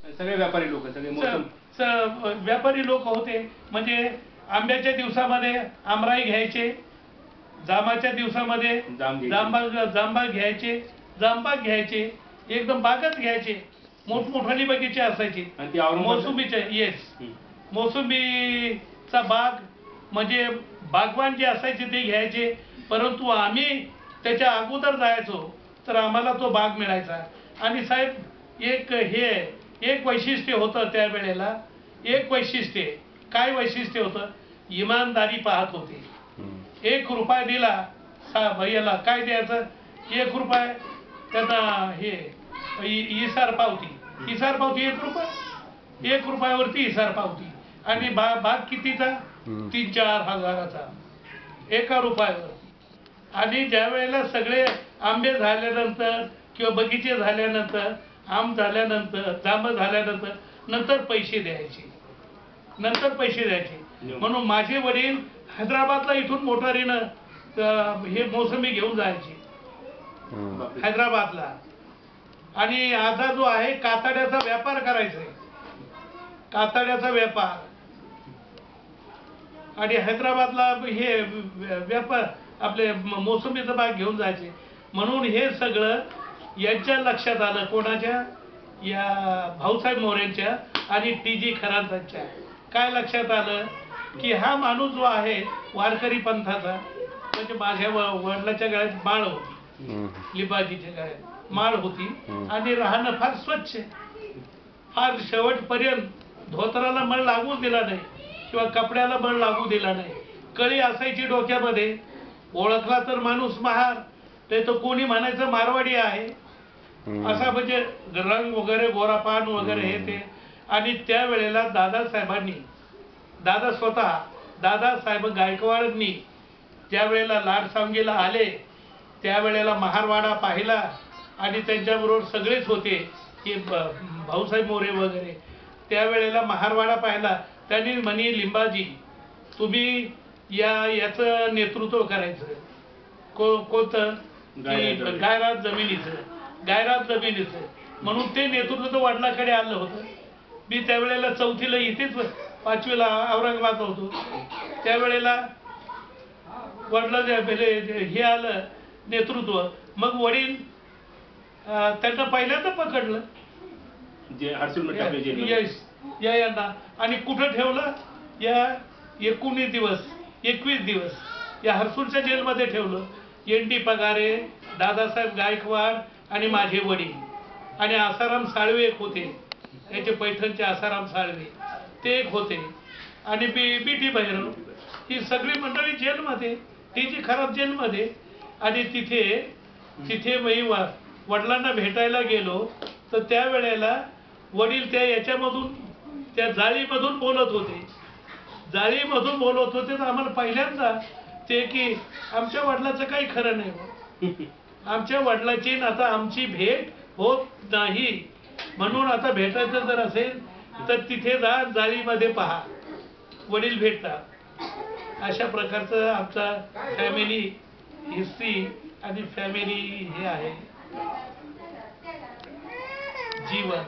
सगळे व्यापारी लोक सगळे व्यापारी लोक होते. म्हणजे आंब्याच्या दिवसामध्ये आमराई घ्यायचे, जांबाच्या दिवसामध्ये जांबा घ्यायचे, जांबाग घ्यायचे, एकदम बागच घ्यायचे. मोठमोठाली बगीचे असायचे. मोसंबीचे मोसंबीचा बाग म्हणजे बागवान जे असायचे ते घ्यायचे. परंतु आम्ही त्याच्या अगोदर जायचो तर आम्हाला तो बाग मिळायचा. आणि साहेब एक वैशिष्ट्य होतं त्यावेळेला. एक वैशिष्ट्य काय वैशिष्ट्य होतं? इमानदारी पाहत होते. 1 रुपया दिला भैयाला काय द्यायचं? 1 रुपया त्यांना इसार पावती 1 रुपया, 1 रुपयावरती इसार पावती. आणि बाग कितीचा? 3-4 हजाराचा 1 रुपयावर. आणि ज्या वेळेला सगळे आंबे झाल्यानंतर किंवा बगीचे झाल्यानंतर, आंब झाल्यानंतर, जांब झाल्यानंतर नंतर पैसे द्यायचे. म्हणून माझे वडील हैदराबादला इथून मोटारीनं हे मोसंबी घेऊन जायचे हैदराबादला. आणि आता जो आहे कातड्याचा व्यापार करायचा, कातड्याचा व्यापार. आणि हैदराबादला हे व्यापार आपले मोसंबीचा बाग घेऊन जायचे. म्हणून हे सगळं यांच्या लक्षात आलं. कोणाच्या? या भाऊसाहेब मोरेंच्या आणि टी.जी. खरातांच्या. काय लक्षात आलं की हा माणूस जो आहे वारकरी पंथाचा, म्हणजे माझ्या वडिलाच्या गळ्यात माळ होती, लिंबाजीच्या गळ्यात माळ होती. आणि राहणं फार स्वच्छ, फार शेवटपर्यंत धोतराला मळ लागू दिला नाही किंवा कपड्याला मळ लागू दिला नाही. कळी असायची डोक्यामध्ये. ओळखला तर माणूस महार, नाही तर कोणी म्हणायचं मारवाडी आहे असा. म्हणजे रंग वगैरे, गोरापान वगैरे हे ते. आणि त्यावेळेला दादासाहेब गायकवाडांनी ज्या वेळेला लाडसांगीला आले त्यावेळेला महारवाडा पाहिला. आणि त्यांच्याबरोबर सगळेच होते की भाऊसाहेब मोरे वगैरे. त्यावेळेला महारवाडा पाहिला. त्यांनी म्हणे, लिंबाजी तुम्ही याचं नेतृत्व करायचं. कोणतं? गायरात जमिनीचं. म्हणून ते नेतृत्व वडिलांकडे आलं होतं. मी त्यावेळेला 4थीला इथेच, 5वीला औरंगाबाद होतो. त्यावेळेला वडिलांचं हे आलं नेतृत्व. मग वडील त्यांना पहिल्यांदा पकडलं यांना. आणि कुठं ठेवलं? या 21 दिवस या हर्सूलच्या जेलमध्ये ठेवलं. एन.टी. पगारे, दादासाहेब गायकवाड आणि माझे वडील आणि आसाराम साळवे एक होते, याचे पैठणचे आसाराम साळवे ते एक होते. आणि बी.टी. भैरव, ही सगळी मंडळी जेलमध्ये, टी.जी. खरात जेलमध्ये. आणि तिथे मी वडिलांना भेटायला गेलो तर त्यावेळेला वडील याच्यामधून, त्या जाळीमधून बोलत होते. तर आम्हाला पहिल्यांदा ते की आमच्या वडिलाचं काही खरं नाही. आमच्या वडिलाची आता आमची भेट होत नाही. म्हणून आता भेटायचं जर असेल तर तिथे जा, जाळीमध्ये पहा, वडील भेटतात. अशा प्रकारचं आमचा फॅमिली हिस्ट्री आणि फॅमिली हे आहे जीवन.